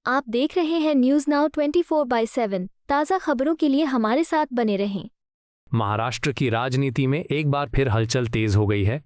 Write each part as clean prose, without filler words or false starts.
आप देख रहे हैं न्यूज नाउ 24/7। ताज़ा खबरों के लिए हमारे साथ बने रहें। महाराष्ट्र की राजनीति में एक बार फिर हलचल तेज हो गई है।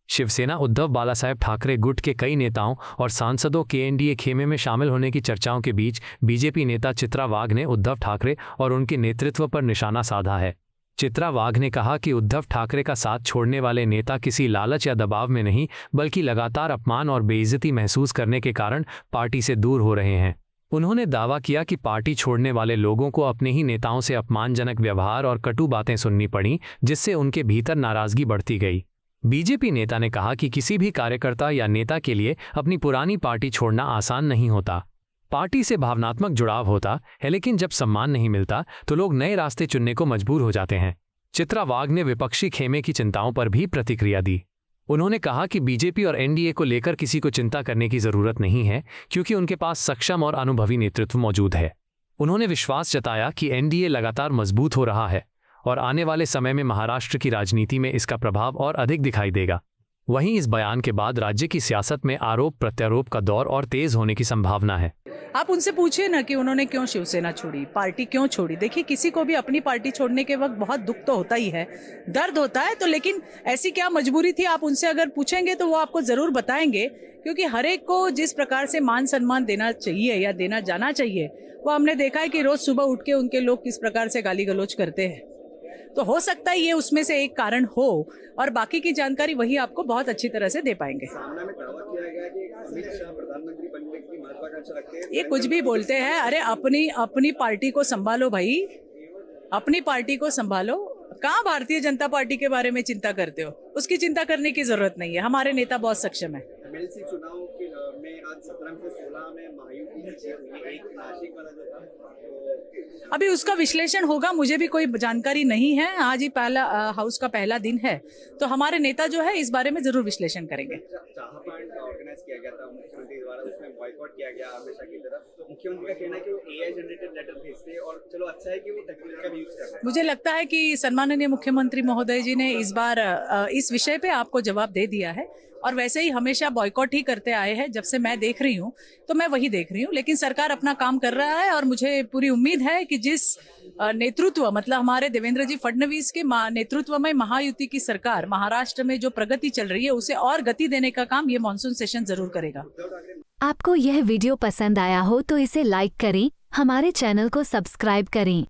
शिवसेना उद्धव बालासाहेब ठाकरे गुट के कई नेताओं और सांसदों के एनडीए खेमे में शामिल होने की चर्चाओं के बीच बीजेपी नेता चित्रा वाघ ने उद्धव ठाकरे और उनके नेतृत्व पर निशाना साधा है। चित्रा वाघ ने कहा कि उद्धव ठाकरे का साथ छोड़ने वाले नेता किसी लालच या दबाव में नहीं, बल्कि लगातार अपमान और बेइज्जती महसूस करने के कारण पार्टी से दूर हो रहे हैं। उन्होंने दावा किया कि पार्टी छोड़ने वाले लोगों को अपने ही नेताओं से अपमानजनक व्यवहार और कटु बातें सुननी पड़ी, जिससे उनके भीतर नाराजगी बढ़ती गई। बीजेपी नेता ने कहा कि किसी भी कार्यकर्ता या नेता के लिए अपनी पुरानी पार्टी छोड़ना आसान नहीं होता। पार्टी से भावनात्मक जुड़ाव होता है, लेकिन जब सम्मान नहीं मिलता तो लोग नए रास्ते चुनने को मजबूर हो जाते हैं। चित्रा वाघ ने विपक्षी खेमे की चिंताओं पर भी प्रतिक्रिया दी। उन्होंने कहा कि बीजेपी और एनडीए को लेकर किसी को चिंता करने की जरूरत नहीं है, क्योंकि उनके पास सक्षम और अनुभवी नेतृत्व मौजूद है। उन्होंने विश्वास जताया कि एनडीए लगातार मजबूत हो रहा है और आने वाले समय में महाराष्ट्र की राजनीति में इसका प्रभाव और अधिक दिखाई देगा। वहीं इस बयान के बाद राज्य की सियासत में आरोप प्रत्यारोप का दौर और तेज होने की संभावना है। आप उनसे पूछिए ना कि उन्होंने क्यों शिवसेना छोड़ी, पार्टी क्यों छोड़ी। देखिए, किसी को भी अपनी पार्टी छोड़ने के वक्त बहुत दुख तो होता ही है, दर्द होता है, तो लेकिन ऐसी क्या मजबूरी थी, आप उनसे अगर पूछेंगे तो वो आपको जरूर बताएंगे। क्योंकि हर एक को जिस प्रकार से मान सम्मान देना चाहिए या देना जाना चाहिए, वो हमने देखा है कि रोज सुबह उठ के उनके लोग किस प्रकार से गाली गलौज करते हैं। तो हो सकता है ये उसमें से एक कारण हो, और बाकी की जानकारी वही आपको बहुत अच्छी तरह से दे पाएंगे। ये कुछ भी बोलते हैं। अरे अपनी पार्टी को संभालो भाई, अपनी पार्टी को संभालो। कहाँ भारतीय जनता पार्टी के बारे में चिंता करते हो? उसकी चिंता करने की जरूरत नहीं है। हमारे नेता बहुत सक्षम है। एमएलसी चुनाव में आज 17 से 16 में महायुति एक नासिक वाला जो था, अभी उसका विश्लेषण होगा, मुझे भी कोई जानकारी नहीं है। आज ही पहला हाउस का पहला दिन है, तो हमारे नेता जो है इस बारे में जरूर विश्लेषण करेंगे। ऑर्गेनाइज किया गया था मुख्यमंत्री द्वारा, उसमें बॉयकॉट किया गया हमेशा की तरह। तो मुख्यमंत्री का कहना है कि वो एआई जनरेटेड लेटर भेजते हैं, और चलो अच्छा है कि वो टेक्नोलॉजी का भी यूज करते हैं। मुझे लगता है कि सम्माननीय मुख्यमंत्री महोदय जी ने इस बार इस विषय पे आपको जवाब दे दिया है, और वैसे ही हमेशा बॉयकॉट ही करते आए हैं। जब से मैं देख रही हूँ तो मैं वही देख रही हूँ, लेकिन सरकार अपना काम कर रहा है, और मुझे पूरी उम्मीद है कि जिस नेतृत्व, मतलब हमारे देवेंद्र जी फडणवीस के नेतृत्व में महायुति की सरकार महाराष्ट्र में जो प्रगति चल रही है, उसे और गति देने का काम ये मॉनसून सेशन जरूर करेगा। आपको यह वीडियो पसंद आया हो तो इसे लाइक करें, हमारे चैनल को सब्सक्राइब करें।